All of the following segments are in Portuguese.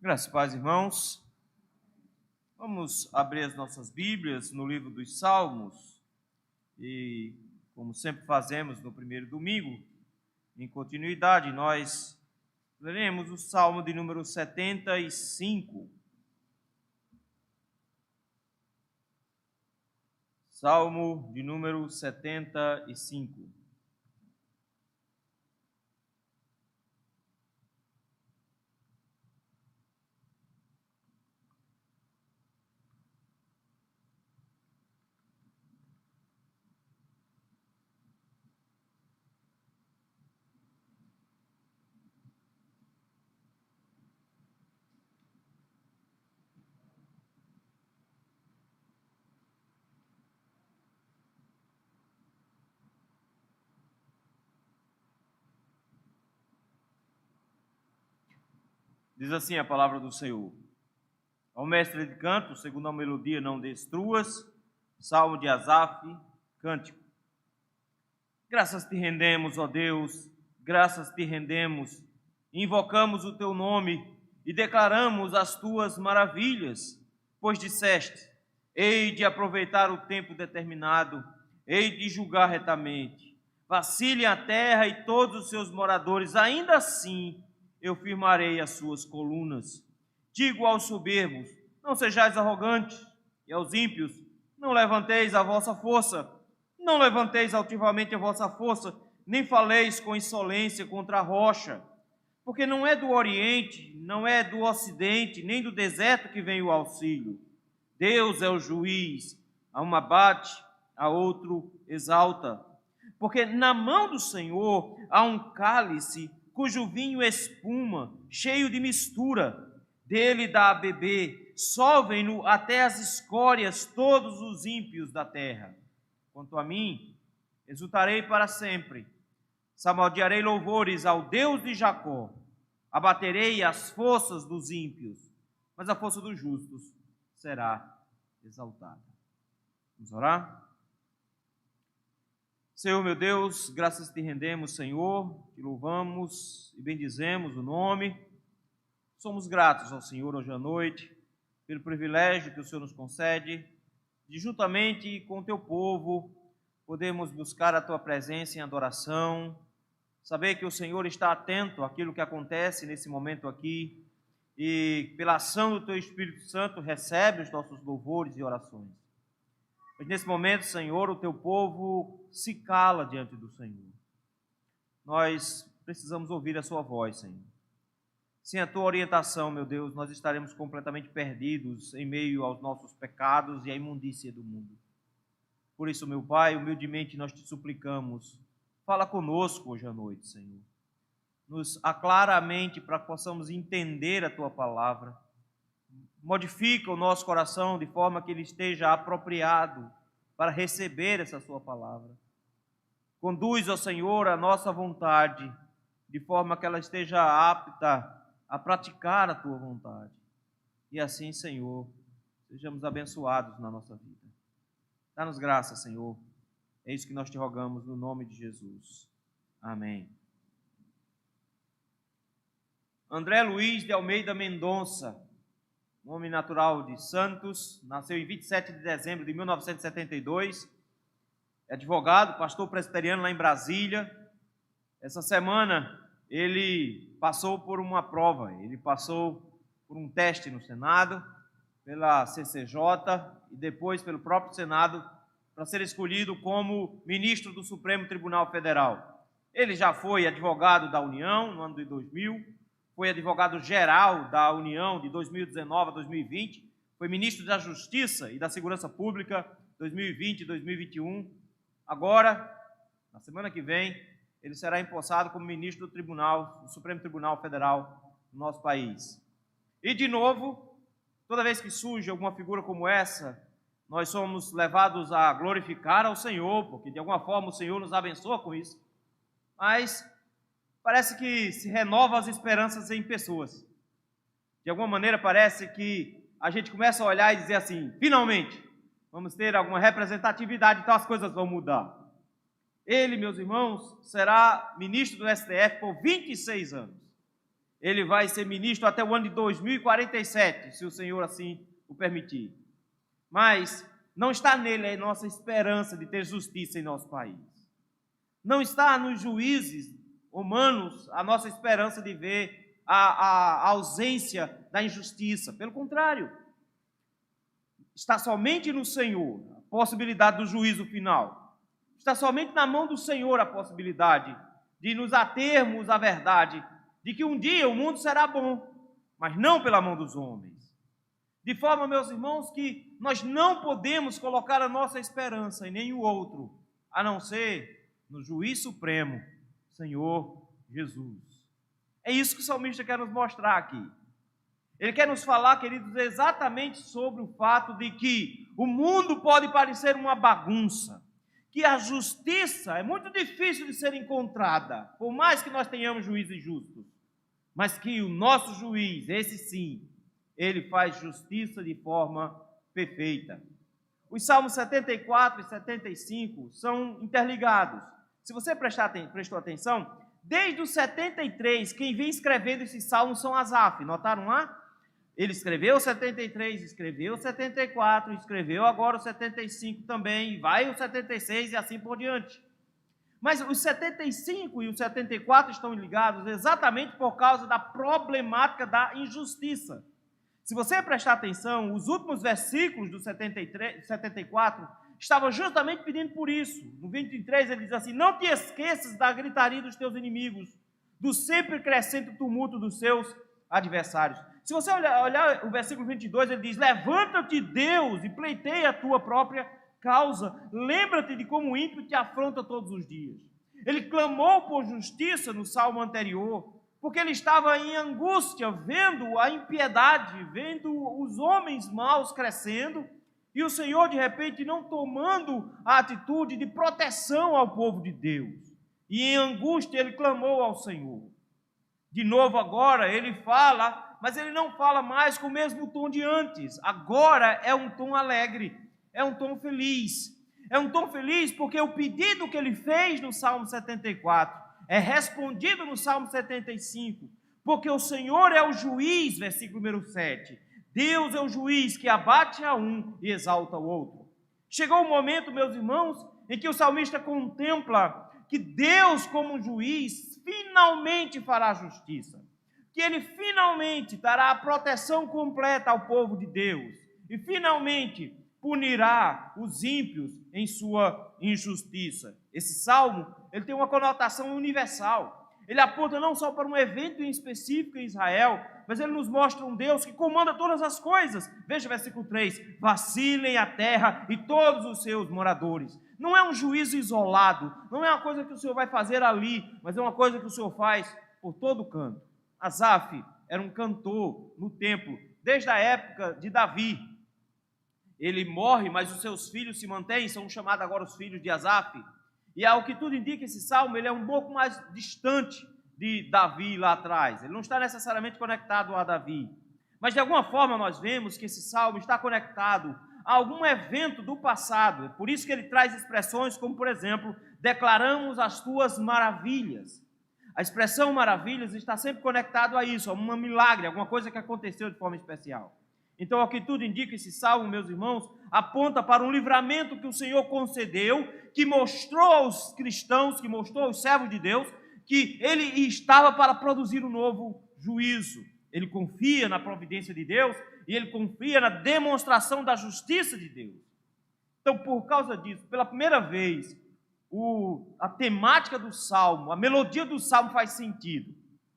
Graças a Deus, irmãos. Vamos abrir as nossas Bíblias no livro dos Salmos e, como sempre fazemos no primeiro domingo, em continuidade, nós leremos o Salmo de número 75. Salmo de número 75. Diz assim a palavra do Senhor: ao mestre de canto, segundo a melodia, não destruas. Salmo de Asaf, cântico. Graças te rendemos, ó Deus, graças te rendemos, invocamos o teu nome e declaramos as tuas maravilhas, pois disseste: hei de aproveitar o tempo determinado, hei de julgar retamente. Vacile a terra e todos os seus moradores, ainda assim eu firmarei as suas colunas. Digo aos soberbos: não sejais arrogantes, e aos ímpios: não levanteis a vossa força. Não levanteis altivamente a vossa força, nem faleis com insolência contra a rocha, porque não é do Oriente, não é do Ocidente, nem do deserto que vem o auxílio. Deus é o juiz, a um abate, a outro exalta. Porque na mão do Senhor há um cálice, cujo vinho espuma, cheio de mistura. Dele dá a beber, solvem-no até as escórias todos os ímpios da terra. Quanto a mim, exultarei para sempre, salmodiarei louvores ao Deus de Jacó, abaterei as forças dos ímpios, mas a força dos justos será exaltada. Vamos orar? Senhor meu Deus, graças te rendemos, Senhor, te louvamos e bendizemos o nome. Somos gratos ao Senhor hoje à noite, pelo privilégio que o Senhor nos concede, de juntamente com o teu povo podemos buscar a tua presença em adoração, saber que o Senhor está atento àquilo que acontece nesse momento aqui e pela ação do teu Espírito Santo recebe os nossos louvores e orações. Mas nesse momento, Senhor, o teu povo se cala diante do Senhor. Nós precisamos ouvir a sua voz, Senhor. Sem a tua orientação, meu Deus, nós estaremos completamente perdidos em meio aos nossos pecados e à imundícia do mundo. Por isso, meu Pai, humildemente nós te suplicamos, fala conosco hoje à noite, Senhor. Nos aclara a mente para que possamos entender a tua palavra. Modifica o nosso coração de forma que ele esteja apropriado para receber essa sua palavra. Conduz, ó Senhor, a nossa vontade de forma que ela esteja apta a praticar a tua vontade. E assim, Senhor, sejamos abençoados na nossa vida. Dá-nos graça, Senhor. É isso que nós te rogamos no nome de Jesus. Amém. André Luiz de Almeida Mendonça, nome natural de Santos, nasceu em 27 de dezembro de 1972. É advogado, pastor presbiteriano lá em Brasília. Essa semana ele passou por uma prova, ele passou por um teste no Senado, pela CCJ e depois pelo próprio Senado, para ser escolhido como ministro do Supremo Tribunal Federal. Ele já foi advogado da União no ano de 2000, foi advogado-geral da União de 2019 a 2020, foi ministro da Justiça e da Segurança Pública 2020 e 2021. Agora, na semana que vem, ele será empossado como ministro do Supremo Tribunal Federal do nosso país. E, de novo, toda vez que surge alguma figura como essa, nós somos levados a glorificar ao Senhor, porque de alguma forma o Senhor nos abençoa com isso. Mas parece que se renova as esperanças em pessoas. De alguma maneira parece que a gente começa a olhar e dizer assim, finalmente, vamos ter alguma representatividade, então as coisas vão mudar. Ele, meus irmãos, será ministro do STF por 26 anos. ele vai ser ministro até o ano de 2047, se o Senhor assim o permitir. Mas não está nele a nossa esperança de ter justiça em nosso país. Não está nos juízes humanos a nossa esperança de ver a ausência da injustiça. Pelo contrário, está somente no Senhor a possibilidade do juízo final. Está somente na mão do Senhor a possibilidade de nos atermos à verdade de que um dia o mundo será bom, mas não pela mão dos homens. De forma, meus irmãos, que nós não podemos colocar a nossa esperança em nenhum outro, a não ser no juiz supremo, Senhor Jesus. É isso que o salmista quer nos mostrar aqui. Ele quer nos falar, queridos, exatamente sobre o fato de que o mundo pode parecer uma bagunça, que a justiça é muito difícil de ser encontrada, por mais que nós tenhamos juízes justos, mas que o nosso juiz, esse sim, ele faz justiça de forma perfeita. Os Salmos 74 e 75 são interligados. Se você prestou atenção, desde o 73, quem vem escrevendo esses salmos são Asaf, notaram lá? Ele escreveu o 73, escreveu o 74, escreveu agora o 75 também, vai o 76 e assim por diante. Mas os 75 e os 74 estão ligados exatamente por causa da problemática da injustiça. Se você prestar atenção, os últimos versículos do 74 estavam justamente pedindo por isso. No 23 ele diz assim: não te esqueças da gritaria dos teus inimigos, do sempre crescente tumulto dos seus adversários. Se você olhar o versículo 22, ele diz: levanta-te, Deus, e pleiteia a tua própria causa. Lembra-te de como o ímpio te afronta todos os dias. Ele clamou por justiça no salmo anterior, porque ele estava em angústia, vendo a impiedade, vendo os homens maus crescendo, e o Senhor, de repente, não tomando a atitude de proteção ao povo de Deus. E em angústia ele clamou ao Senhor. De novo agora ele fala, mas ele não fala mais com o mesmo tom de antes. Agora é um tom alegre, é um tom feliz. É um tom feliz porque o pedido que ele fez no Salmo 74 é respondido no Salmo 75, porque o Senhor é o juiz, versículo número 7. Deus é o juiz que abate a um e exalta o outro. Chegou o momento, meus irmãos, em que o salmista contempla que Deus, como juiz, finalmente fará justiça, que ele finalmente dará a proteção completa ao povo de Deus e finalmente punirá os ímpios em sua injustiça. Esse salmo, ele tem uma conotação universal. Ele aponta não só para um evento em específico em Israel, mas ele nos mostra um Deus que comanda todas as coisas. Veja o versículo 3: vacilem a terra e todos os seus moradores. Não é um juízo isolado, não é uma coisa que o Senhor vai fazer ali, mas é uma coisa que o Senhor faz por todo o canto. Asaf era um cantor no templo, desde a época de Davi. Ele morre, mas os seus filhos se mantêm, são chamados agora os filhos de Asaf. E ao que tudo indica, esse salmo ele é um pouco mais distante de Davi lá atrás. Ele não está necessariamente conectado a Davi. Mas de alguma forma nós vemos que esse salmo está conectado a algum evento do passado. É por isso que ele traz expressões como, por exemplo, declaramos as tuas maravilhas. A expressão maravilhas está sempre conectado a isso, a um milagre, alguma coisa que aconteceu de forma especial. Então, ao que tudo indica, esse salmo, meus irmãos, aponta para um livramento que o Senhor concedeu, que mostrou aos cristãos, que mostrou aos servos de Deus, que ele estava para produzir um novo juízo. Ele confia na providência de Deus e ele confia na demonstração da justiça de Deus. Então, por causa disso, pela primeira vez, a temática do salmo, a melodia do salmo faz sentido.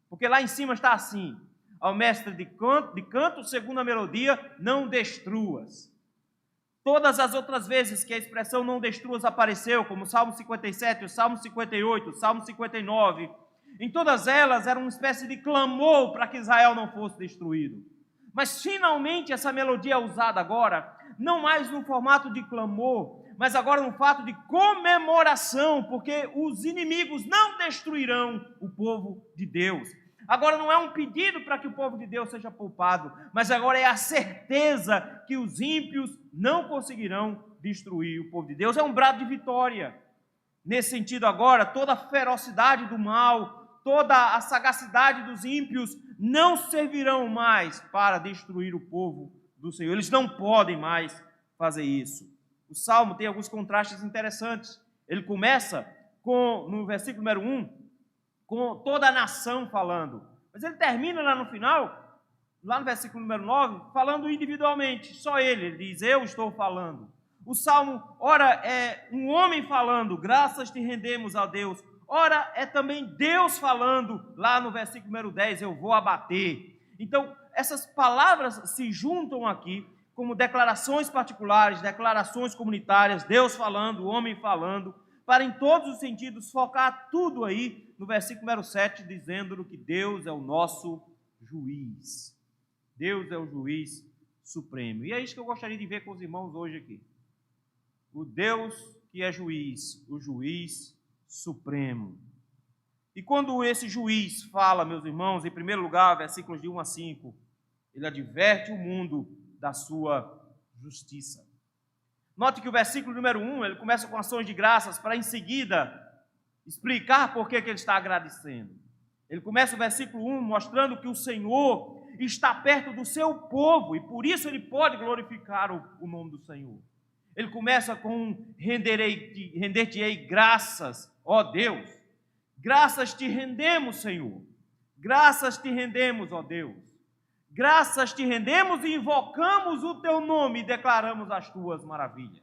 Porque lá em cima está assim: ao mestre de canto, segundo a melodia, não destruas. Todas as outras vezes que a expressão não destruas apareceu, como o Salmo 57, o Salmo 58, o Salmo 59, em todas elas era uma espécie de clamor para que Israel não fosse destruído. Mas finalmente essa melodia é usada agora, não mais no formato de clamor, mas agora no fato de comemoração, porque os inimigos não destruirão o povo de Deus. Agora não é um pedido para que o povo de Deus seja poupado, mas agora é a certeza que os ímpios não conseguirão destruir o povo de Deus. É um brado de vitória. Nesse sentido agora, toda a ferocidade do mal, toda a sagacidade dos ímpios não servirão mais para destruir o povo do Senhor. Eles não podem mais fazer isso. O Salmo tem alguns contrastes interessantes. Ele começa no versículo número 1, com toda a nação falando. Mas ele termina lá no final, lá no versículo número 9, falando individualmente. Só ele diz, eu estou falando. O Salmo, ora, é um homem falando, graças te rendemos, ó Deus. Ora, é também Deus falando, lá no versículo número 10, eu vou abater. Então, essas palavras se juntam aqui como declarações particulares, declarações comunitárias, Deus falando, o homem falando, para em todos os sentidos focar tudo aí no versículo número 7, dizendo que Deus é o nosso juiz. Deus é o juiz supremo. E é isso que eu gostaria de ver com os irmãos hoje aqui. O Deus que é juiz, o juiz supremo. E quando esse juiz fala, meus irmãos, em primeiro lugar, versículos de 1 a 5, ele adverte o mundo da sua justiça. Note que o versículo número 1, ele começa com ações de graças para em seguida explicar por que ele está agradecendo. Ele começa o versículo 1 mostrando que o Senhor está perto do seu povo e por isso ele pode glorificar o nome do Senhor. Ele começa com render-te-ei graças, ó Deus. Graças te rendemos, Senhor. Graças te rendemos, ó Deus. Graças te rendemos e invocamos o teu nome e declaramos as tuas maravilhas.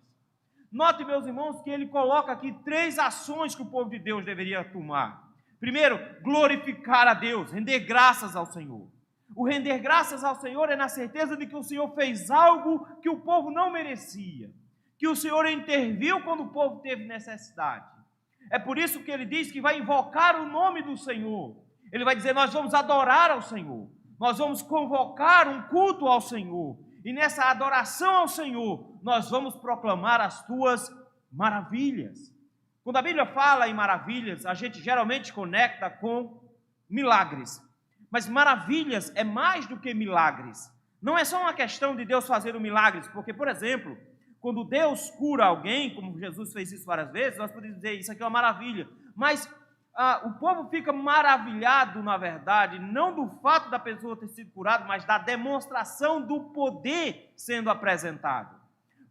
Note, meus irmãos, que ele coloca aqui 3 ações que o povo de Deus deveria tomar. Primeiro, glorificar a Deus, render graças ao Senhor. O render graças ao Senhor é na certeza de que o Senhor fez algo que o povo não merecia, que o Senhor interviu quando o povo teve necessidade. É por isso que ele diz que vai invocar o nome do Senhor. Ele vai dizer, nós vamos adorar ao Senhor. Nós vamos convocar um culto ao Senhor. E nessa adoração ao Senhor, nós vamos proclamar as tuas maravilhas. Quando a Bíblia fala em maravilhas, a gente geralmente conecta com milagres. Mas maravilhas é mais do que milagres. Não é só uma questão de Deus fazer milagres, porque, por exemplo, quando Deus cura alguém, como Jesus fez isso várias vezes, nós podemos dizer, isso aqui é uma maravilha. Mas o povo fica maravilhado, na verdade, não do fato da pessoa ter sido curada, mas da demonstração do poder sendo apresentado.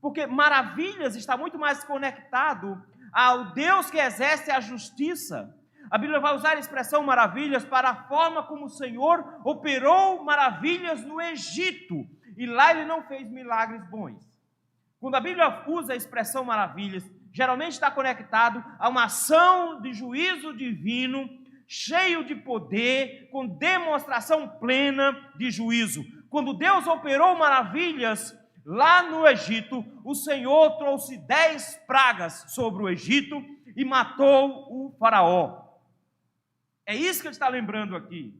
Porque maravilhas está muito mais conectado ao Deus que exerce a justiça. A Bíblia vai usar a expressão maravilhas para a forma como o Senhor operou maravilhas no Egito. E lá ele não fez milagres bons. Quando a Bíblia usa a expressão maravilhas, geralmente está conectado a uma ação de juízo divino, cheio de poder, com demonstração plena de juízo. Quando Deus operou maravilhas lá no Egito, o Senhor trouxe 10 pragas sobre o Egito e matou o faraó. É isso que ele está lembrando aqui.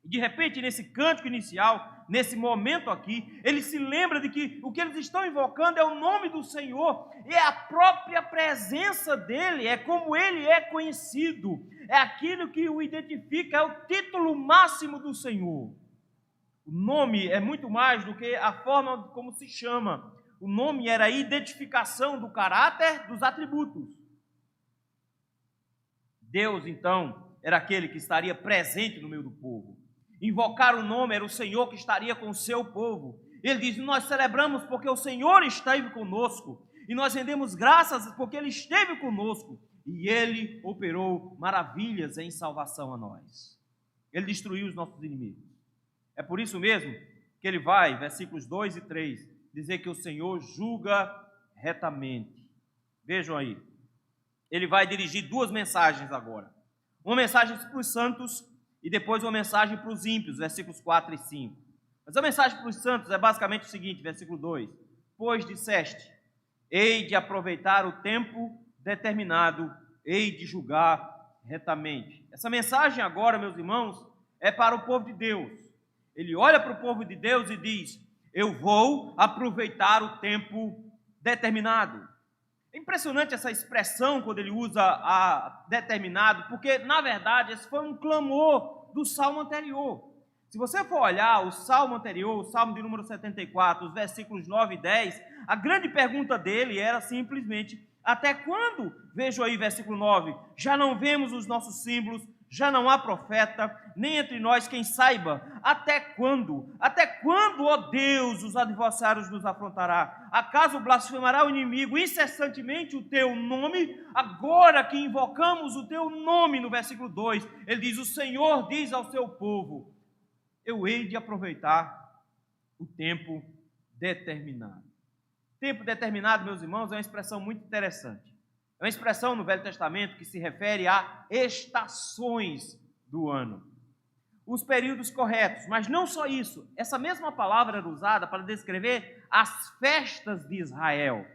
De repente, nesse cântico inicial, nesse momento aqui, ele se lembra de que o que eles estão invocando é o nome do Senhor, é a própria presença dele, é como ele é conhecido, é aquilo que o identifica, é o título máximo do Senhor. O nome é muito mais do que a forma como se chama. O nome era a identificação do caráter, dos atributos. Deus, então, era aquele que estaria presente no meio do povo. Invocar o nome era o Senhor que estaria com o seu povo. Ele diz, nós celebramos porque o Senhor esteve conosco, e nós rendemos graças porque Ele esteve conosco, e Ele operou maravilhas em salvação a nós. Ele destruiu os nossos inimigos. É por isso mesmo que ele vai, versículos 2 e 3, dizer que o Senhor julga retamente. Vejam aí, ele vai dirigir 2 mensagens agora. Uma mensagem para os santos, e depois uma mensagem para os ímpios, versículos 4 e 5. Mas a mensagem para os santos é basicamente o seguinte, versículo 2. Pois disseste, hei de aproveitar o tempo determinado, hei de julgar retamente. Essa mensagem agora, meus irmãos, é para o povo de Deus. Ele olha para o povo de Deus e diz, eu vou aproveitar o tempo determinado. É impressionante essa expressão quando ele usa a determinado, porque, na verdade, esse foi um clamor do salmo anterior. Se você for olhar o salmo anterior, o salmo de número 74, os versículos 9 e 10, a grande pergunta dele era simplesmente, até quando? Vejam aí, versículo 9, já não vemos os nossos símbolos, já não há profeta, nem entre nós quem saiba. Até quando? Até quando, ó Deus, os adversários nos afrontará? Acaso blasfemará o inimigo incessantemente o teu nome? Agora que invocamos o teu nome, no versículo 2, ele diz, o Senhor diz ao seu povo, eu hei de aproveitar o tempo determinado. Tempo determinado, meus irmãos, é uma expressão muito interessante. É uma expressão no Velho Testamento que se refere a estações do ano. Os períodos corretos, mas não só isso. Essa mesma palavra era usada para descrever as festas de Israel.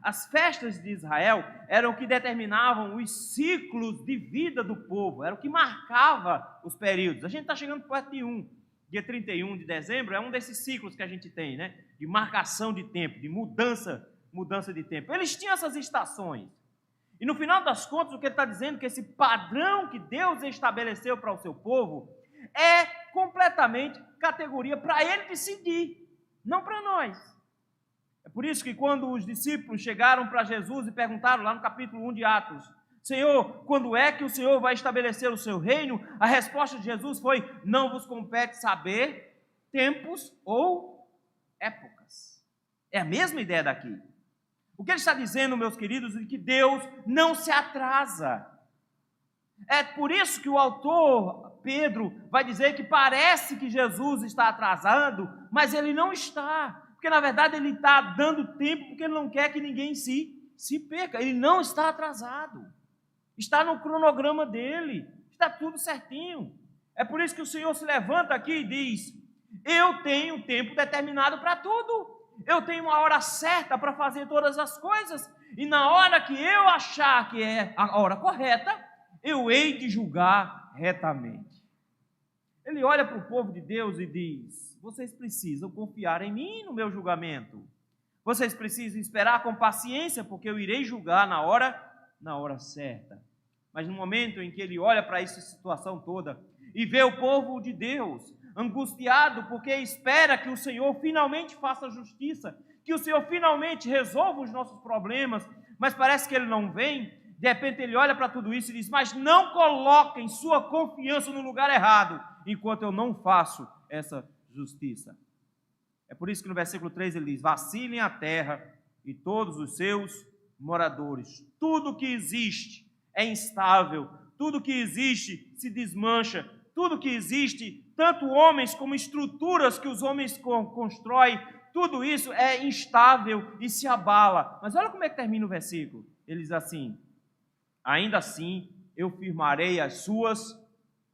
As festas de Israel eram o que determinavam os ciclos de vida do povo, era o que marcava os períodos. A gente está chegando perto de dia 31 de dezembro, é um desses ciclos que a gente tem, né? De marcação de tempo, de mudança de tempo. Eles tinham essas estações. E no final das contas, o que ele está dizendo é que esse padrão que Deus estabeleceu para o seu povo é completamente categoria para ele decidir, não para nós. É por isso que quando os discípulos chegaram para Jesus e perguntaram lá no capítulo 1 de Atos, Senhor, quando é que o Senhor vai estabelecer o seu reino? A resposta de Jesus foi, não vos compete saber tempos ou épocas. É a mesma ideia daqui. O que ele está dizendo, meus queridos, é que Deus não se atrasa. É por isso que o autor, Pedro, vai dizer que parece que Jesus está atrasado, mas ele não está. Porque, na verdade, ele está dando tempo porque ele não quer que ninguém se perca. Ele não está atrasado. Está no cronograma dele. Está tudo certinho. É por isso que o Senhor se levanta aqui e diz, eu tenho tempo determinado para tudo. Eu tenho uma hora certa para fazer todas as coisas, e na hora que eu achar que é a hora correta, eu hei de julgar retamente. Ele olha para o povo de Deus e diz, vocês precisam confiar em mim no meu julgamento. Vocês precisam esperar com paciência, porque eu irei julgar na hora certa. Mas no momento em que ele olha para essa situação toda e vê o povo de Deus angustiado porque espera que o Senhor finalmente faça justiça, que o Senhor finalmente resolva os nossos problemas, mas parece que ele não vem. De repente ele olha para tudo isso e diz, mas não coloquem sua confiança no lugar errado, enquanto eu não faço essa justiça. É por isso que no versículo 3 ele diz, vacilem a terra e todos os seus moradores. Tudo que existe é instável, tudo que existe se desmancha, tudo que existe, tanto homens como estruturas que os homens constroem, tudo isso é instável e se abala. Mas olha como é que termina o versículo. Ele diz assim, ainda assim eu firmarei as suas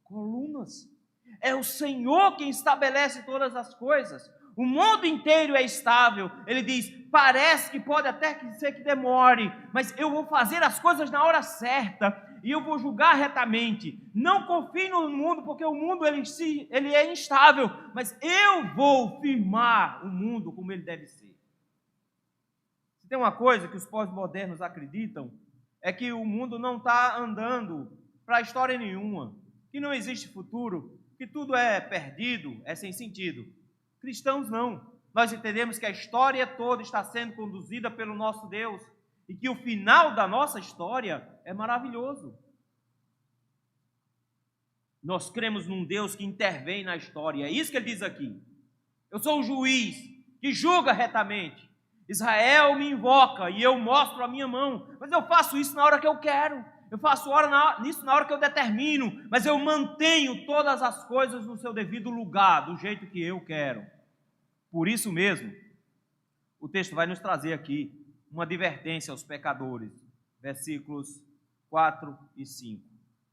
colunas. É o Senhor quem estabelece todas as coisas. O mundo inteiro é estável. Ele diz, parece que pode até ser que demore, mas eu vou fazer as coisas na hora certa e eu vou julgar retamente. Não confie no mundo, porque o mundo ele é instável, mas eu vou firmar o mundo como ele deve ser. Se tem uma coisa que os pós-modernos acreditam, é que o mundo não está andando para história nenhuma, que não existe futuro, que tudo é perdido, é sem sentido. Cristãos não. Nós entendemos que a história toda está sendo conduzida pelo nosso Deus e que o final da nossa história é maravilhoso. Nós cremos num Deus que intervém na história. É isso que ele diz aqui. Eu sou o juiz que julga retamente. Israel me invoca e eu mostro a minha mão, mas eu faço isso na hora que eu quero. Eu faço isso na hora que eu determino, mas eu mantenho todas as coisas no seu devido lugar, do jeito que eu quero. Por isso mesmo, o texto vai nos trazer aqui uma advertência aos pecadores, versículos 4 e 5.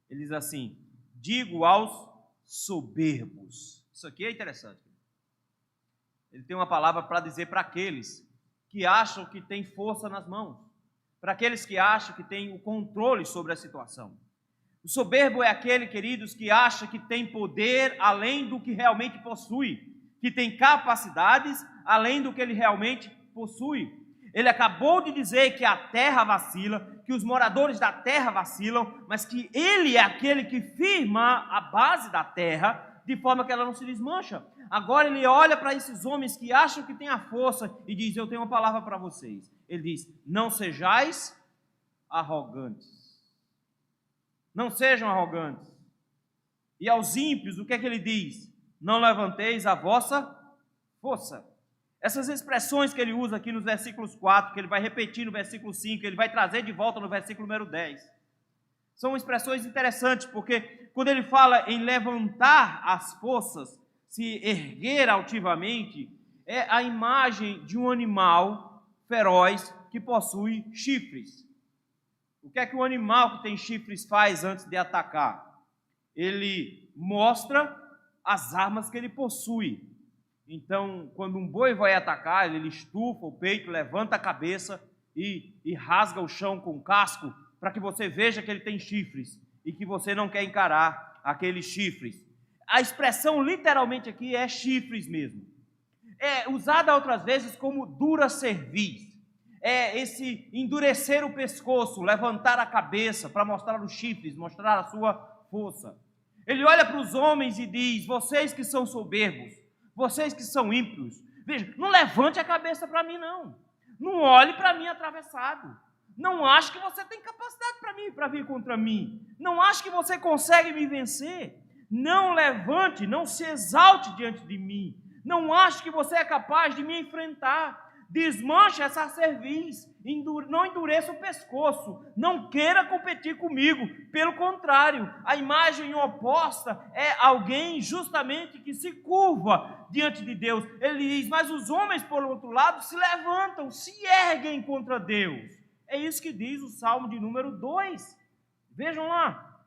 Ele diz assim, digo aos soberbos. Isso aqui é interessante. Ele tem uma palavra para dizer para aqueles que acham que têm força nas mãos, para aqueles que acham que têm o controle sobre a situação. O soberbo é aquele, queridos, que acha que tem poder além do que realmente possui, que tem capacidades além do que ele realmente possui. Ele acabou de dizer que a terra vacila, que os moradores da terra vacilam, mas que ele é aquele que firma a base da terra de forma que ela não se desmancha. Agora ele olha para esses homens que acham que têm a força e diz, eu tenho uma palavra para vocês. Ele diz, não sejais arrogantes. Não sejam arrogantes. E aos ímpios, o que é que ele diz? Não levanteis a vossa força. Essas expressões que ele usa aqui nos versículos 4, que ele vai repetir no versículo 5, ele vai trazer de volta no versículo número 10. São expressões interessantes, porque quando ele fala em levantar as forças, se erguer altivamente, é a imagem de um animal feroz que possui chifres. O que é que um animal que tem chifres faz antes de atacar? Ele mostra as armas que ele possui. Então, quando um boi vai atacar, ele estufa o peito, levanta a cabeça e rasga o chão com o casco, para que você veja que ele tem chifres e que você não quer encarar aqueles chifres. A expressão literalmente aqui é chifres mesmo. É usada outras vezes como dura cerviz. É esse endurecer o pescoço, levantar a cabeça para mostrar os chifres, mostrar a sua força. Ele olha para os homens e diz: vocês que são soberbos, vocês que são ímpios, veja, não levante a cabeça para mim não. Não olhe para mim atravessado. Não ache que você tem capacidade para vir contra mim. Não ache que você consegue me vencer. Não levante, não se exalte diante de mim. Não ache que você é capaz de me enfrentar. Desmanche essa cerviz, não endureça o pescoço, não queira competir comigo. Pelo contrário, a imagem oposta é alguém justamente que se curva diante de Deus. Ele diz: mas os homens, por outro lado, se levantam, se erguem contra Deus. É isso que diz o Salmo de número 2. Vejam lá.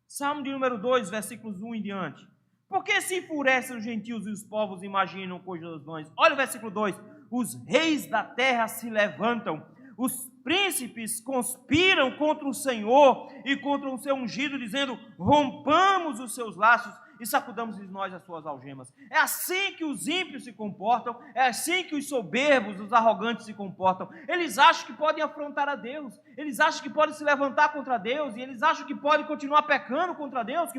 Salmo de número 2, versículos 1 em diante. Por que se enfurecem os gentios e os povos imaginam coisas vãs? Olha o versículo 2. Os reis da terra se levantam, os príncipes conspiram contra o Senhor e contra o seu ungido, dizendo: rompamos os seus laços e sacudamos de nós as suas algemas. É assim que os ímpios se comportam, é assim que os soberbos, os arrogantes se comportam. Eles acham que podem afrontar a Deus, eles acham que podem se levantar contra Deus, e eles acham que podem continuar pecando contra Deus,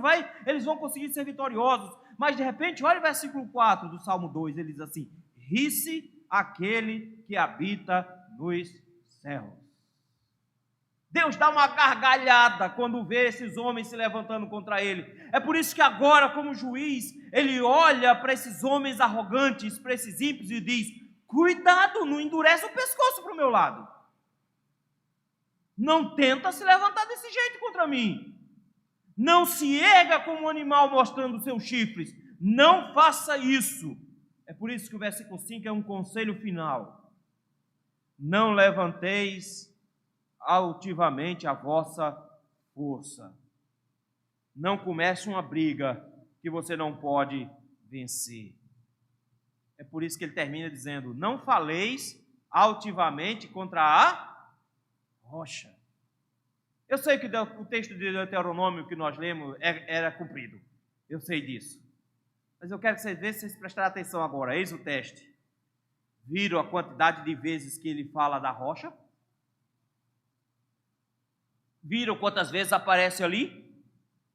eles vão conseguir ser vitoriosos. Mas de repente, olha o versículo 4 do Salmo 2, ele diz assim: ri-se aquele que habita nos céus. Deus dá uma gargalhada quando vê esses homens se levantando contra ele. É por isso que agora, como juiz, ele olha para esses homens arrogantes, para esses ímpios e diz: cuidado, não endurece o pescoço para o meu lado. Não tenta se levantar desse jeito contra mim. Não se erga como um animal mostrando os seus chifres. Não faça isso. É por isso que o versículo 5 é um conselho final. Não levanteis altivamente a vossa força. Não comece uma briga que você não pode vencer. É por isso que ele termina dizendo: não faleis altivamente contra a rocha. Eu sei que o texto de Deuteronômio que nós lemos era comprido. Eu sei disso. Mas eu quero que vocês vejam, vocês prestarem atenção agora. Eis o teste. Viram a quantidade de vezes que ele fala da rocha? Viram quantas vezes aparece ali?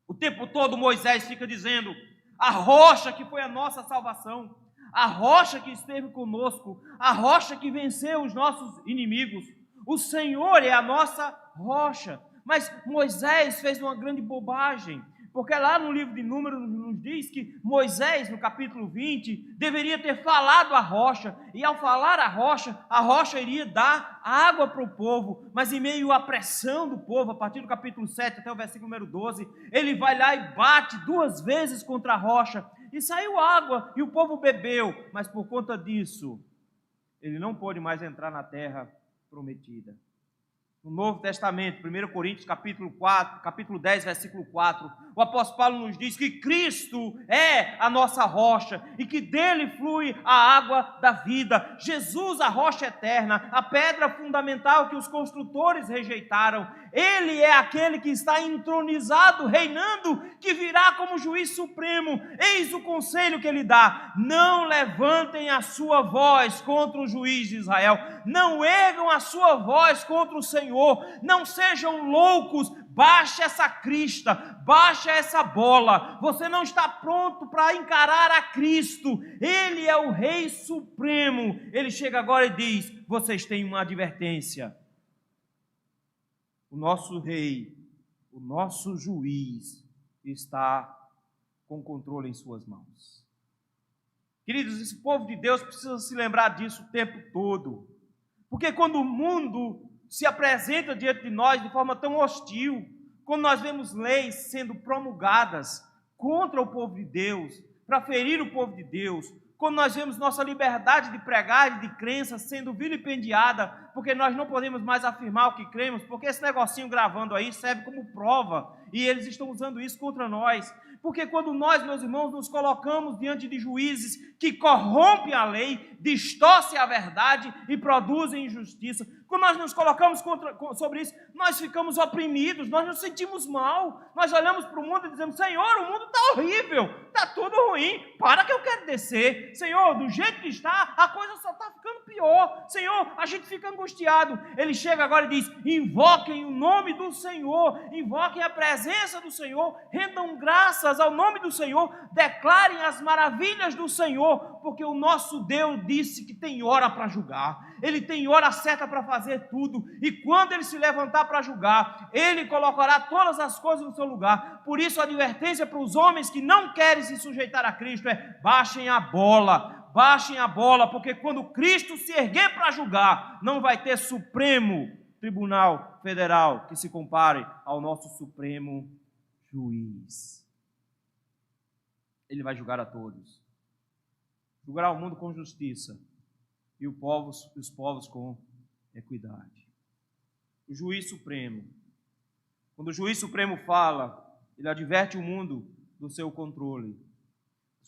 O tempo todo Moisés fica dizendo: a rocha que foi a nossa salvação, a rocha que esteve conosco, a rocha que venceu os nossos inimigos. O Senhor é a nossa rocha. Mas Moisés fez uma grande bobagem, porque lá no livro de Números nos diz que Moisés, no capítulo 20, deveria ter falado à rocha, e ao falar à rocha iria dar água para o povo, mas em meio à pressão do povo, a partir do capítulo 7 até o versículo número 12, ele vai lá e bate 2 vezes contra a rocha, e saiu água, e o povo bebeu, mas por conta disso, ele não pôde mais entrar na terra prometida. No Novo Testamento, 1 Coríntios capítulo 10, versículo 4, o apóstolo Paulo nos diz que Cristo é a nossa rocha e que dele flui a água da vida. Jesus, a rocha eterna, a pedra fundamental que os construtores rejeitaram. Ele é aquele que está entronizado, reinando, que virá como juiz supremo. Eis o conselho que ele dá: não levantem a sua voz contra o juiz de Israel, não ergam a sua voz contra o Senhor, não sejam loucos, baixe essa crista, baixe essa bola. Você não está pronto para encarar a Cristo. Ele é o Rei Supremo. Ele chega agora e diz: vocês têm uma advertência. O nosso Rei, o nosso juiz está com o controle em suas mãos. Queridos, esse povo de Deus precisa se lembrar disso o tempo todo. Porque quando o mundo se apresenta diante de nós de forma tão hostil, quando nós vemos leis sendo promulgadas contra o povo de Deus, para ferir o povo de Deus, quando nós vemos nossa liberdade de pregar e de crença sendo vilipendiada, porque nós não podemos mais afirmar o que cremos, porque esse negocinho gravando aí serve como prova, e eles estão usando isso contra nós. Porque quando nós, meus irmãos, nos colocamos diante de juízes que corrompem a lei, distorcem a verdade e produzem injustiça, quando nós nos colocamos sobre isso, nós ficamos oprimidos, nós nos sentimos mal, nós olhamos para o mundo e dizemos: Senhor, o mundo está horrível, está tudo ruim, para que eu quero descer. Senhor, do jeito que está, a coisa só está ficando pior. Senhor, a gente fica angustiado. Ele chega agora e diz: invoquem o nome do Senhor, invoquem a presença do Senhor, rendam graças ao nome do Senhor, declarem as maravilhas do Senhor, porque o nosso Deus disse que tem hora para julgar, Ele tem hora certa para fazer tudo, e quando Ele se levantar para julgar, Ele colocará todas as coisas no seu lugar. Por isso a advertência para os homens que não querem se sujeitar a Cristo é: baixem a bola, porque quando Cristo se erguer para julgar, não vai ter Supremo Tribunal Federal que se compare ao nosso Supremo Juiz. Ele vai julgar a todos, julgará o mundo com justiça e os povos com equidade. O juiz supremo, quando o juiz supremo fala, ele adverte o mundo do seu controle.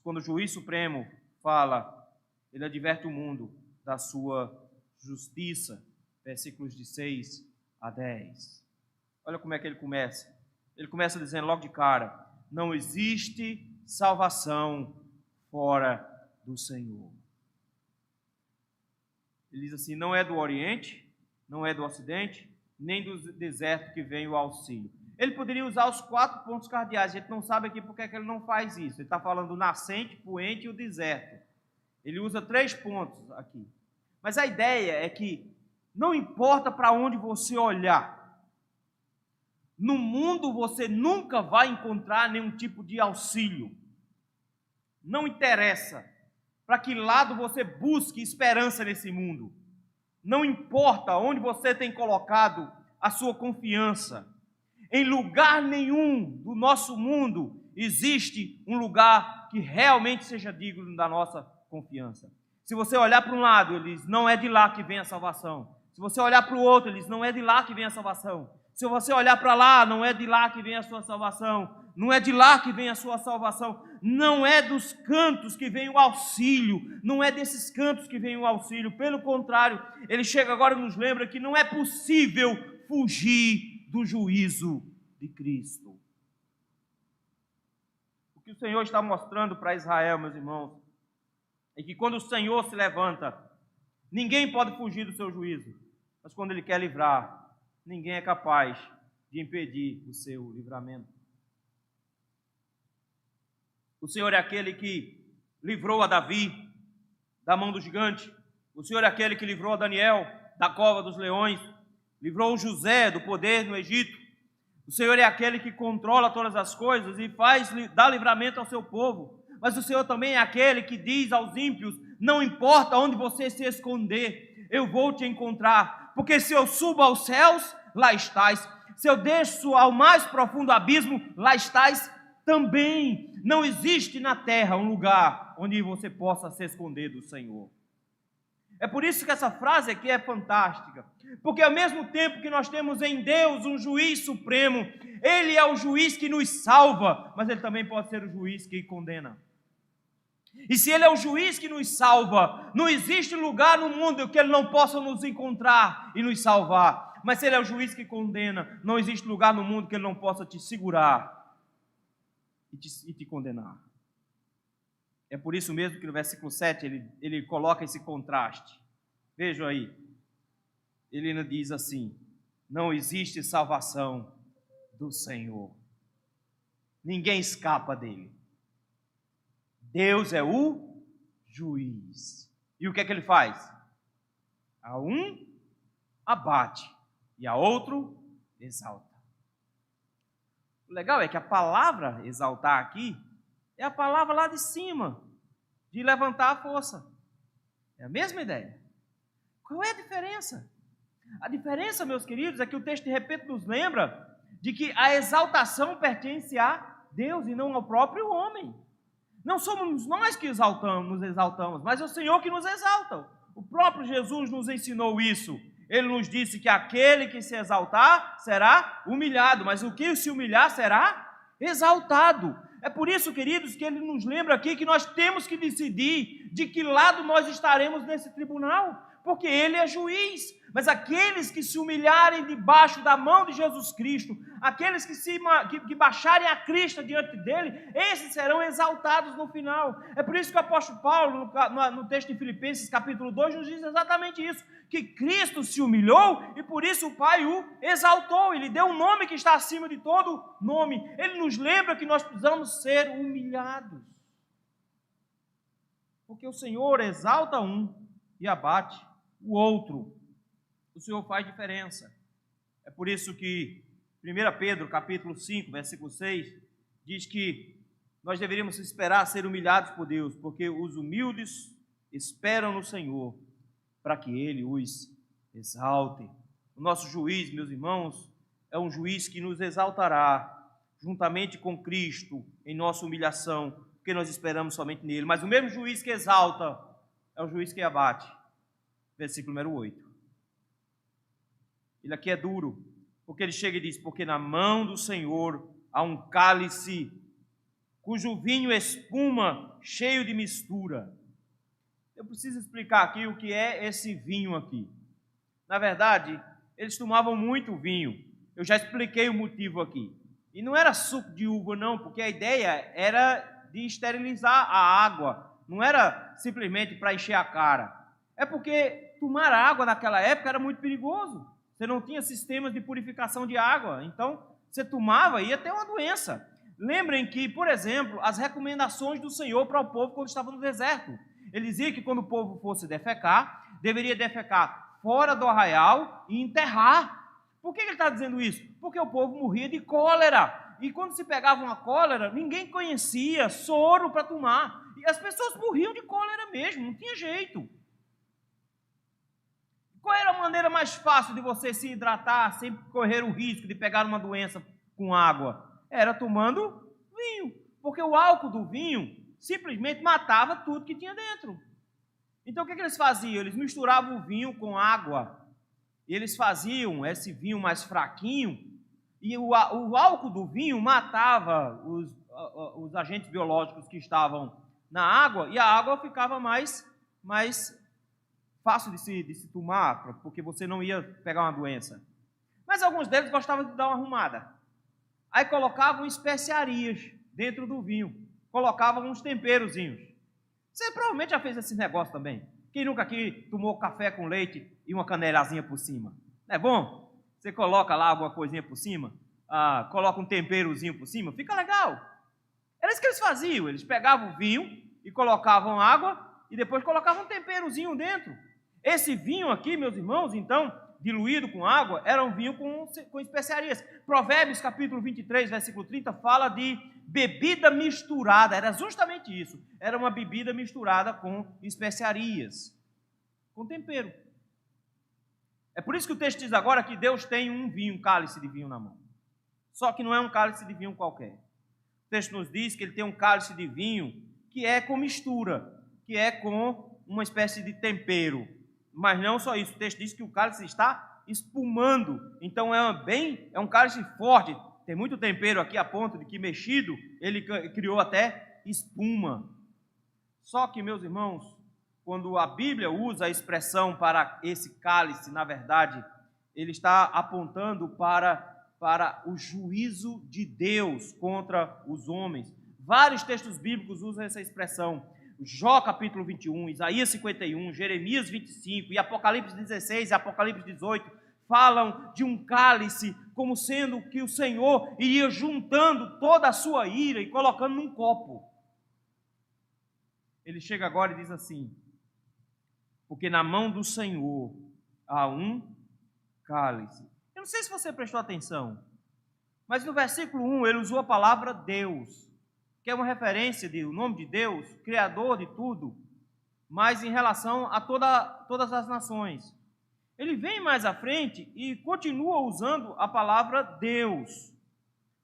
Quando o juiz supremo fala, ele adverte o mundo da sua justiça. Versículos de 6 a 10. Olha como é que ele começa. Ele começa dizendo logo de cara: não existe salvação fora do Senhor. Ele diz assim: não é do Oriente, não é do Ocidente, nem do deserto que vem o auxílio. Ele poderia usar os 4 pontos cardeais, a gente não sabe aqui porque é que ele não faz isso. Ele está falando do nascente, poente e o deserto. Ele usa 3 pontos aqui. Mas a ideia é que não importa para onde você olhar, no mundo você nunca vai encontrar nenhum tipo de auxílio. Não interessa para que lado você busque esperança nesse mundo. Não importa onde você tem colocado a sua confiança. Em lugar nenhum do nosso mundo existe um lugar que realmente seja digno da nossa confiança. Se você olhar para um lado, ele diz: não é de lá que vem a salvação. Se você olhar para o outro, ele diz: não é de lá que vem a salvação. Se você olhar para lá, não é de lá que vem a sua salvação. Não é de lá que vem a sua salvação. Não é dos cantos que vem o auxílio. Não é desses cantos que vem o auxílio. Pelo contrário, ele chega agora e nos lembra que não é possível fugir do juízo de Cristo. O que o Senhor está mostrando para Israel, meus irmãos, é que quando o Senhor se levanta, ninguém pode fugir do seu juízo. Mas quando Ele quer livrar, ninguém é capaz de impedir o seu livramento. O Senhor é aquele que livrou a Davi da mão do gigante. O Senhor é aquele que livrou a Daniel da cova dos leões. Livrou José do poder no Egito. O Senhor é aquele que controla todas as coisas e dá livramento ao seu povo. Mas o Senhor também é aquele que diz aos ímpios: não importa onde você se esconder, eu vou te encontrar. Porque se eu subo aos céus, lá estás. Se eu desço ao mais profundo abismo, lá estás também. Não existe na terra um lugar onde você possa se esconder do Senhor. É por isso que essa frase aqui é fantástica. Porque ao mesmo tempo que nós temos em Deus um juiz supremo, Ele é o juiz que nos salva, mas Ele também pode ser o juiz que condena. E se Ele é o juiz que nos salva, não existe lugar no mundo que Ele não possa nos encontrar e nos salvar. Mas se Ele é o juiz que condena, não existe lugar no mundo que Ele não possa te segurar e te condenar. É por isso mesmo que no versículo 7 ele coloca esse contraste. Vejam aí, ele ainda diz assim: não existe salvação do Senhor. Ninguém escapa dele. Deus é o juiz. E o que é que ele faz? A um abate e a outro exalta. O legal é que a palavra exaltar aqui é a palavra lá de cima, de levantar a força. É a mesma ideia. Qual é a diferença? A diferença, meus queridos, é que o texto de repente nos lembra de que a exaltação pertence a Deus e não ao próprio homem. Não somos nós que nos exaltamos, mas é o Senhor que nos exalta. O próprio Jesus nos ensinou isso. Ele nos disse que aquele que se exaltar será humilhado, mas o que se humilhar será exaltado. É por isso, queridos, que ele nos lembra aqui que nós temos que decidir de que lado nós estaremos nesse tribunal, porque ele é juiz. Mas aqueles que se humilharem debaixo da mão de Jesus Cristo, aqueles que baixarem a crista diante dele, esses serão exaltados no final. É por isso que o apóstolo Paulo, no texto de Filipenses, capítulo 2, nos diz exatamente isso, que Cristo se humilhou e por isso o Pai o exaltou. Ele deu um nome que está acima de todo nome. Ele nos lembra que nós precisamos ser humilhados. Porque o Senhor exalta um e abate o outro. O Senhor faz diferença. É por isso que 1 Pedro, capítulo 5, versículo 6, diz que nós deveríamos esperar ser humilhados por Deus, porque os humildes esperam no Senhor, para que Ele os exalte. O nosso juiz, meus irmãos, é um juiz que nos exaltará, juntamente com Cristo, em nossa humilhação, porque nós esperamos somente nele. Mas o mesmo juiz que exalta é o juiz que abate. Versículo número 8. Ele aqui é duro, porque ele chega e diz: porque na mão do Senhor há um cálice, cujo vinho espuma, cheio de mistura. Eu preciso explicar aqui o que é esse vinho aqui. Na verdade, eles tomavam muito vinho. Eu já expliquei o motivo aqui. E não era suco de uva, não, porque a ideia era de esterilizar a água. Não era simplesmente para encher a cara. É porque tomar água naquela época era muito perigoso. Você não tinha sistemas de purificação de água, então você tomava e ia ter uma doença. Lembrem que, por exemplo, as recomendações do Senhor para o povo quando estava no deserto. Ele dizia que quando o povo fosse defecar, deveria defecar fora do arraial e enterrar. Por que ele está dizendo isso? Porque o povo morria de cólera. E quando se pegava uma cólera, ninguém conhecia soro para tomar. E as pessoas morriam de cólera mesmo, não tinha jeito. Qual era a maneira mais fácil de você se hidratar sem correr o risco de pegar uma doença com água? Era tomando vinho, porque o álcool do vinho simplesmente matava tudo que tinha dentro. Então o que eles faziam? Eles misturavam o vinho com água, e eles faziam esse vinho mais fraquinho, e o álcool do vinho matava os agentes biológicos que estavam na água, e a água ficava mais fácil de se tomar, porque você não ia pegar uma doença. Mas alguns deles gostavam de dar uma arrumada. Aí colocavam especiarias dentro do vinho, colocavam uns temperozinhos. Você provavelmente já fez esse negócio também. Quem nunca aqui tomou café com leite e uma canelazinha por cima? Não é bom? Você coloca lá alguma coisinha por cima, coloca um temperozinho por cima, fica legal. Era isso que eles faziam. Eles pegavam o vinho e colocavam água e depois colocavam um temperozinho dentro. Esse vinho aqui, meus irmãos, então, diluído com água, era um vinho com especiarias. Provérbios, capítulo 23, versículo 30, fala de bebida misturada. Era justamente isso. Era uma bebida misturada com especiarias, com tempero. É por isso que o texto diz agora que Deus tem um cálice de vinho na mão. Só que não é um cálice de vinho qualquer. O texto nos diz que ele tem um cálice de vinho que é com mistura, que é com uma espécie de tempero. Mas não só isso, o texto diz que o cálice está espumando. Então é um cálice forte. Tem muito tempero aqui a ponto de que mexido, ele criou até espuma. Só que, meus irmãos, quando a Bíblia usa a expressão para esse cálice, na verdade, ele está apontando para o juízo de Deus contra os homens. Vários textos bíblicos usam essa expressão. Jó capítulo 21, Isaías 51, Jeremias 25 e Apocalipse 16 e Apocalipse 18 falam de um cálice como sendo que o Senhor iria juntando toda a sua ira e colocando num copo. Ele chega agora e diz assim: porque na mão do Senhor há um cálice. Eu não sei se você prestou atenção, mas no versículo 1 ele usou a palavra Deus, que é uma referência do nome de Deus, Criador de tudo, mas em relação a todas as nações. Ele vem mais à frente e continua usando a palavra Deus.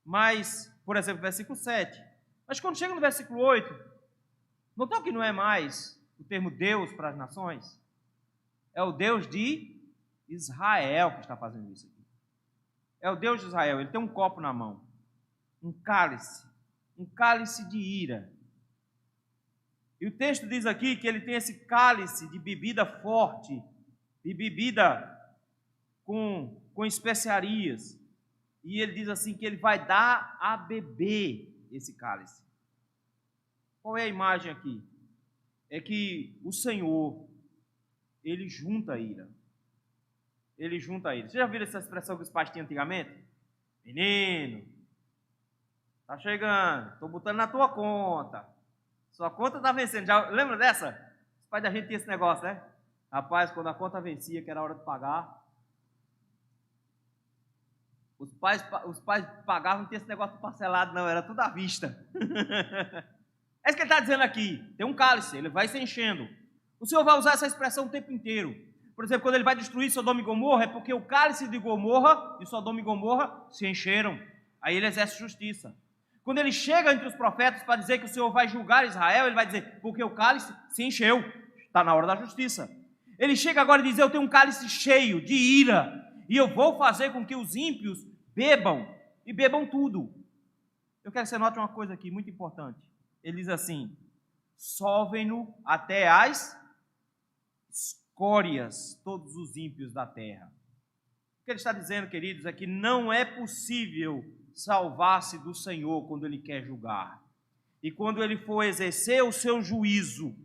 Mas, por exemplo, versículo 7. Mas quando chega no versículo 8, notou que não é mais o termo Deus para as nações? É o Deus de Israel que está fazendo isso aqui. É o Deus de Israel. Ele tem um copo na mão, um cálice de ira. E o texto diz aqui que ele tem esse cálice de bebida forte, de bebida com especiarias. E ele diz assim que ele vai dar a beber esse cálice. Qual é a imagem aqui? É que o Senhor, ele junta a ira. Ele junta a ira. Você já viu essa expressão que os pais tinham antigamente? Menino, tá chegando, estou botando na tua conta. Sua conta está vencendo. Já lembra dessa? Os pais da gente tinham esse negócio, né? Rapaz, quando a conta vencia, que era hora de pagar, os pais pagavam, não tinha esse negócio parcelado, não, era tudo à vista. É isso que ele está dizendo aqui. Tem um cálice, ele vai se enchendo. O Senhor vai usar essa expressão o tempo inteiro. Por exemplo, quando ele vai destruir Sodoma e Gomorra, é porque o cálice de Sodoma e Gomorra, se encheram. Aí ele exerce justiça. Quando ele chega entre os profetas para dizer que o Senhor vai julgar Israel, ele vai dizer, porque o cálice se encheu. Está na hora da justiça. Ele chega agora e diz, eu tenho um cálice cheio de ira, e eu vou fazer com que os ímpios bebam, e bebam tudo. Eu quero que você note uma coisa aqui, muito importante. Ele diz assim, sovem-no até as escórias, todos os ímpios da terra. O que ele está dizendo, queridos, é que não é possível salvar-se do Senhor quando ele quer julgar. E quando ele for exercer o seu juízo,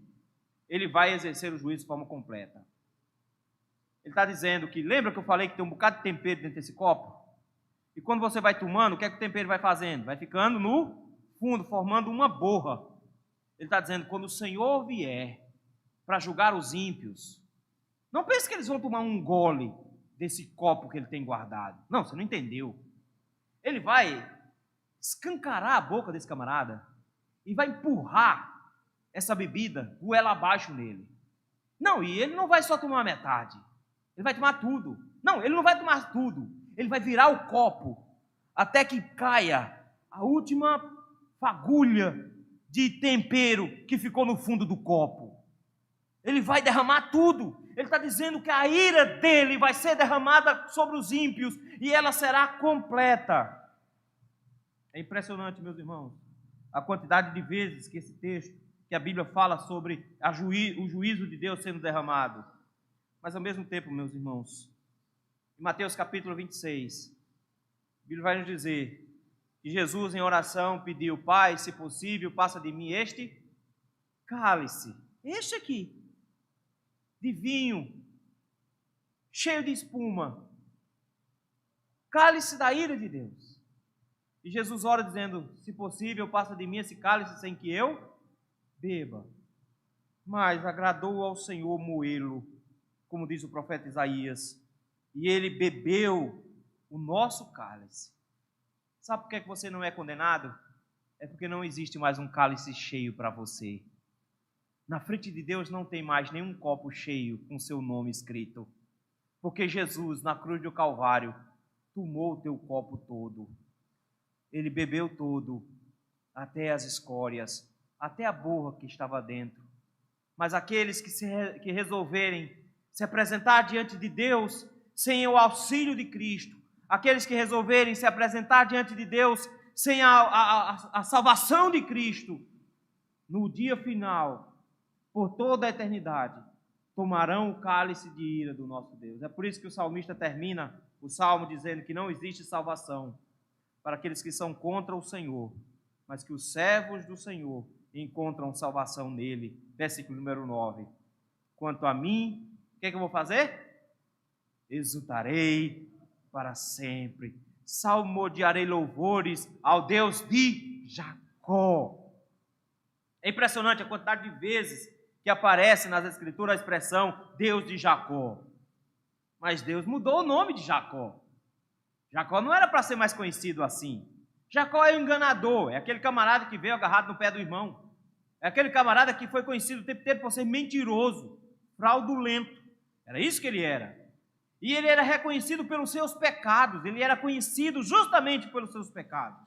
ele vai exercer o juízo de forma completa. Ele está dizendo que, lembra que eu falei que tem um bocado de tempero dentro desse copo? E quando você vai tomando, o que é que o tempero vai fazendo? Vai ficando no fundo, formando uma borra. Ele está dizendo, quando o Senhor vier para julgar os ímpios, não pense que eles vão tomar um gole desse copo que ele tem guardado. Não, você não entendeu. Ele vai escancarar a boca desse camarada e vai empurrar essa bebida goela abaixo nele. Não, e ele não vai só tomar metade. Ele vai tomar tudo. Não, ele não vai tomar tudo. Ele vai virar o copo até que caia a última fagulha de tempero que ficou no fundo do copo. Ele vai derramar tudo. Ele está dizendo que a ira dele vai ser derramada sobre os ímpios e ela será completa. É impressionante, meus irmãos, a quantidade de vezes que esse texto, que a Bíblia fala sobre o juízo de Deus sendo derramado. Mas ao mesmo tempo, meus irmãos, em Mateus capítulo 26, a Bíblia vai nos dizer que Jesus em oração pediu, Pai, se possível, passa de mim este cálice, este aqui, de vinho, cheio de espuma, cálice da ira de Deus. E Jesus ora dizendo, se possível, passa de mim esse cálice sem que eu beba. Mas agradou ao Senhor moê-lo, como diz o profeta Isaías, e ele bebeu o nosso cálice. Sabe por que você não é condenado? É porque não existe mais um cálice cheio para você. Na frente de Deus não tem mais nenhum copo cheio com seu nome escrito. Porque Jesus, na cruz do Calvário, tomou o teu copo todo. Ele bebeu todo, até as escórias, até a borra que estava dentro. Mas aqueles que resolverem se apresentar diante de Deus sem o auxílio de Cristo, aqueles que resolverem se apresentar diante de Deus sem a salvação de Cristo, no dia final, por toda a eternidade, tomarão o cálice de ira do nosso Deus. É por isso que o salmista termina o salmo dizendo que não existe salvação para aqueles que são contra o Senhor, mas que os servos do Senhor encontram salvação nele. Versículo número 9. Quanto a mim, o que é que eu vou fazer? Exultarei para sempre. Salmodiarei louvores ao Deus de Jacó. É impressionante a quantidade de vezes que aparece nas Escrituras a expressão Deus de Jacó. Mas Deus mudou o nome de Jacó. Jacó não era para ser mais conhecido assim. Jacó é o enganador, é aquele camarada que veio agarrado no pé do irmão. É aquele camarada que foi conhecido o tempo inteiro por ser mentiroso, fraudulento. Era isso que ele era. E ele era reconhecido pelos seus pecados, ele era conhecido justamente pelos seus pecados.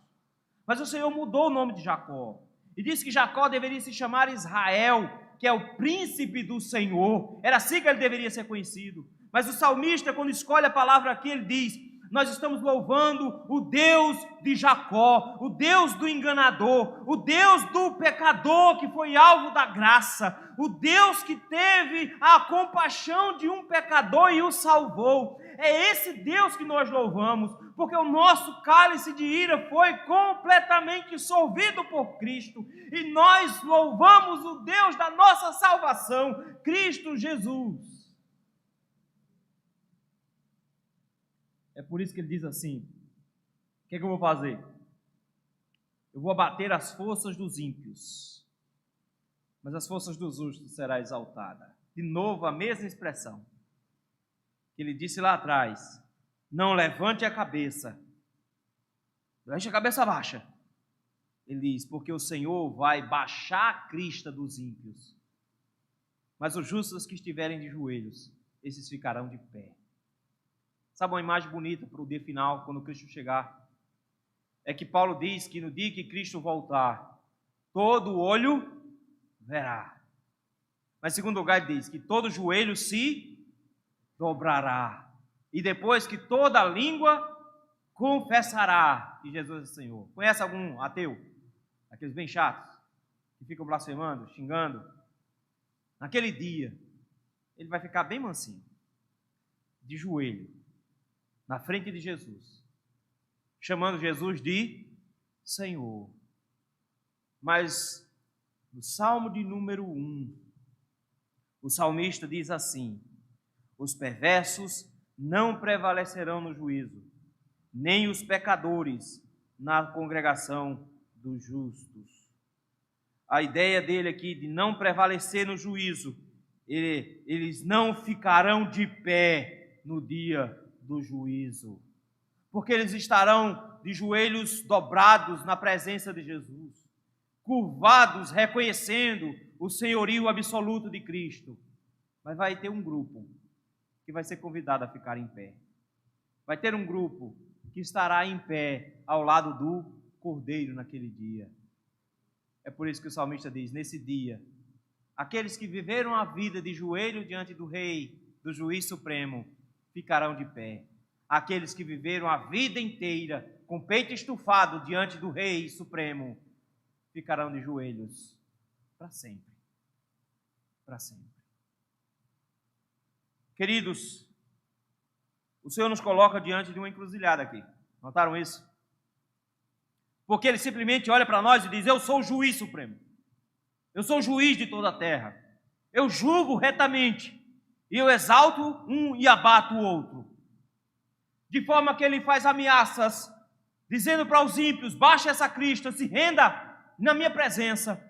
Mas o Senhor mudou o nome de Jacó e disse que Jacó deveria se chamar Israel, que é o príncipe do Senhor. Era assim que ele deveria ser conhecido. Mas o salmista, quando escolhe a palavra aqui, ele diz: nós estamos louvando o Deus de Jacó, o Deus do enganador, o Deus do pecador que foi alvo da graça, o Deus que teve a compaixão de um pecador e o salvou. É esse Deus que nós louvamos, porque o nosso cálice de ira foi completamente sorvido por Cristo, e nós louvamos o Deus da nossa salvação, Cristo Jesus. É por isso que ele diz assim: o que é que eu vou fazer? Eu vou abater as forças dos ímpios, mas as forças dos justos será exaltada. De novo a mesma expressão que ele disse lá atrás: não levante a cabeça, deixe a cabeça baixa. Ele diz: porque o Senhor vai baixar a crista dos ímpios, mas os justos que estiverem de joelhos, esses ficarão de pé. Sabe uma imagem bonita para o dia final, quando Cristo chegar? É que Paulo diz que no dia que Cristo voltar, todo olho verá. Mas segundo lugar diz que todo joelho se dobrará. E depois que toda língua confessará que Jesus é Senhor. Conhece algum ateu? Aqueles bem chatos, que ficam blasfemando, xingando. Naquele dia, ele vai ficar bem mansinho, de joelho, na frente de Jesus, chamando Jesus de Senhor. Mas no Salmo de número 1, o salmista diz assim: os perversos não prevalecerão no juízo, nem os pecadores na congregação dos justos. A ideia dele aqui de não prevalecer no juízo, eles não ficarão de pé no dia do juízo, porque eles estarão de joelhos dobrados na presença de Jesus, curvados, reconhecendo o senhorio absoluto de Cristo. Mas vai ter um grupo que vai ser convidado a ficar em pé. Vai ter um grupo que estará em pé ao lado do Cordeiro naquele dia. É por isso que o salmista diz: nesse dia, aqueles que viveram a vida de joelho diante do Rei, do Juiz Supremo, ficarão de pé. Aqueles que viveram a vida inteira com peito estufado diante do Rei Supremo, ficarão de joelhos para sempre. Para sempre. Queridos, o Senhor nos coloca diante de uma encruzilhada aqui. Notaram isso? Porque Ele simplesmente olha para nós e diz: eu sou o Juiz Supremo. Eu sou o juiz de toda a terra. Eu julgo retamente. E eu exalto um e abato o outro. De forma que ele faz ameaças, dizendo para os ímpios: baixe essa crista, se renda na minha presença.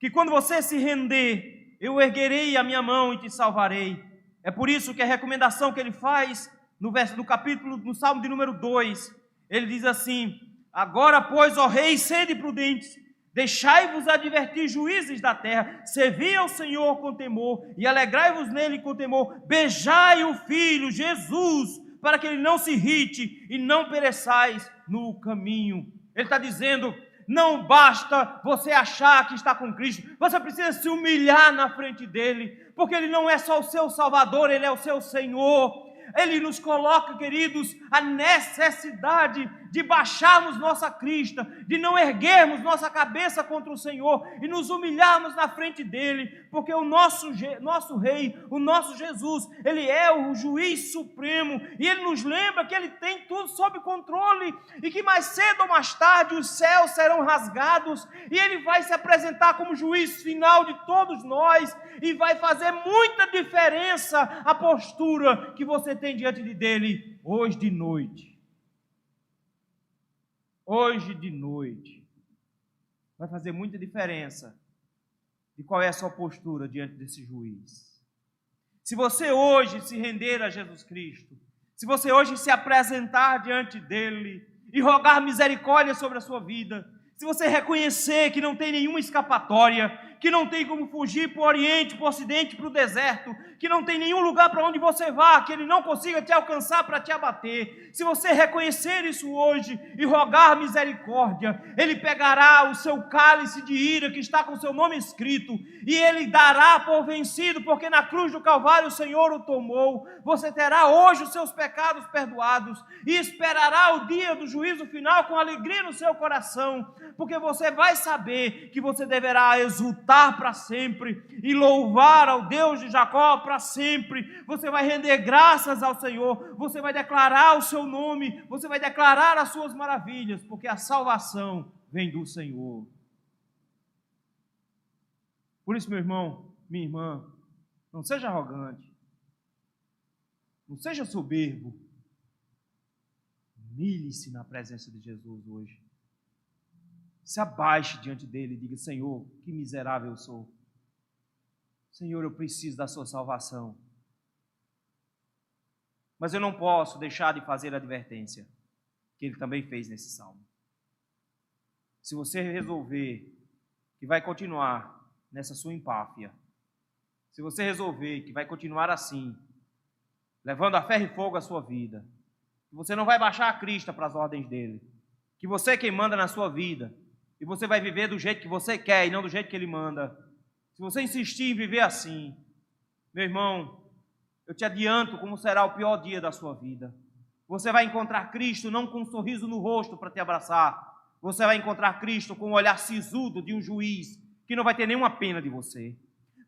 Que quando você se render, eu erguerei a minha mão e te salvarei. É por isso que a recomendação que ele faz no Salmo de número 2, ele diz assim: agora, pois, ó reis, sede prudentes, deixai-vos advertir, juízes da terra, servi ao Senhor com temor e alegrai-vos nele com temor, beijai o Filho, Jesus, para que ele não se irrite e não pereçais no caminho. Ele está dizendo: não basta você achar que está com Cristo, você precisa se humilhar na frente dele, porque ele não é só o seu Salvador, ele é o seu Senhor. Ele nos coloca, queridos, a necessidade de baixarmos nossa crista, de não erguermos nossa cabeça contra o Senhor e nos humilharmos na frente dele, porque o nosso Rei, o nosso Jesus, ele é o juiz supremo, e ele nos lembra que ele tem tudo sob controle, e que mais cedo ou mais tarde os céus serão rasgados, e ele vai se apresentar como juiz final de todos nós, e vai fazer muita diferença a postura que você tem diante dele hoje de noite. Hoje de noite vai fazer muita diferença de qual é a sua postura diante desse juiz. Se você hoje se render a Jesus Cristo, se você hoje se apresentar diante dele, e rogar misericórdia sobre a sua vida, se você reconhecer que não tem nenhuma escapatória, que não tem como fugir para o Oriente, para o Ocidente, para o deserto, que não tem nenhum lugar para onde você vá, que Ele não consiga te alcançar para te abater, se você reconhecer isso hoje e rogar misericórdia, Ele pegará o seu cálice de ira que está com o seu nome escrito e Ele dará por vencido, porque na cruz do Calvário o Senhor o tomou. Você terá hoje os seus pecados perdoados e esperará o dia do juízo final com alegria no seu coração, porque você vai saber que você deverá exultar para sempre e louvar ao Deus de Jacó para sempre. Você vai render graças ao Senhor, você vai declarar o seu nome, você vai declarar as suas maravilhas, porque a salvação vem do Senhor. Por isso, meu irmão, minha irmã, não seja arrogante, não seja soberbo, humilhe-se na presença de Jesus hoje. Se abaixe diante dele e diga: Senhor, que miserável eu sou. Senhor, eu preciso da sua salvação. Mas eu não posso deixar de fazer a advertência que ele também fez nesse salmo. Se você resolver que vai continuar nessa sua empáfia, se você resolver que vai continuar assim, levando a ferro e fogo a sua vida, que você não vai baixar a crista para as ordens dele, que você é quem manda na sua vida, e você vai viver do jeito que você quer e não do jeito que ele manda. Se você insistir em viver assim, meu irmão, eu te adianto como será o pior dia da sua vida. Você vai encontrar Cristo não com um sorriso no rosto para te abraçar. Você vai encontrar Cristo com um olhar sisudo de um juiz que não vai ter nenhuma pena de você.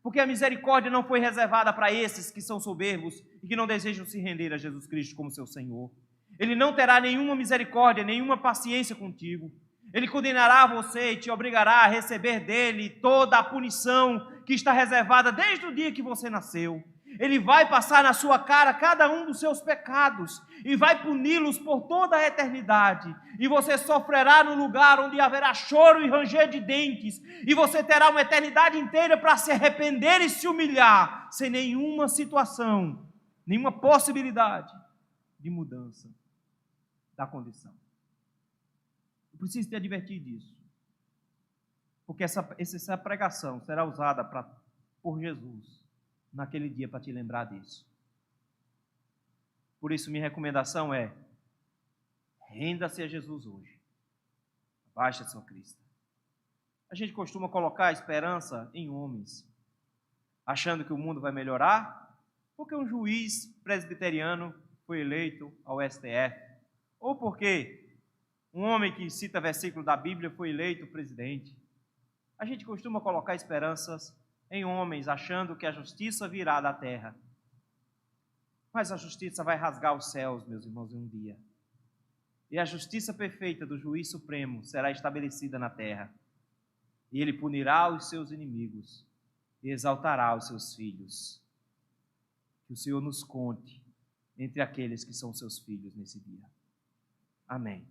Porque a misericórdia não foi reservada para esses que são soberbos e que não desejam se render a Jesus Cristo como seu Senhor. Ele não terá nenhuma misericórdia, nenhuma paciência contigo. Ele condenará você e te obrigará a receber dele toda a punição que está reservada desde o dia que você nasceu. Ele vai passar na sua cara cada um dos seus pecados e vai puni-los por toda a eternidade. E você sofrerá no lugar onde haverá choro e ranger de dentes. E você terá uma eternidade inteira para se arrepender e se humilhar, sem nenhuma situação, nenhuma possibilidade de mudança da condição. Eu preciso te advertir disso, porque essa pregação será usada por Jesus naquele dia para te lembrar disso. Por isso, minha recomendação é: renda-se a Jesus hoje, abaixe a sua crista. A gente costuma colocar a esperança em homens, achando que o mundo vai melhorar, porque um juiz presbiteriano foi eleito ao STF, ou porque um homem que cita versículo da Bíblia foi eleito presidente. A gente costuma colocar esperanças em homens, achando que a justiça virá da terra. Mas a justiça vai rasgar os céus, meus irmãos, em um dia. E a justiça perfeita do juiz supremo será estabelecida na terra. E ele punirá os seus inimigos e exaltará os seus filhos. Que o Senhor nos conte entre aqueles que são seus filhos nesse dia. Amém.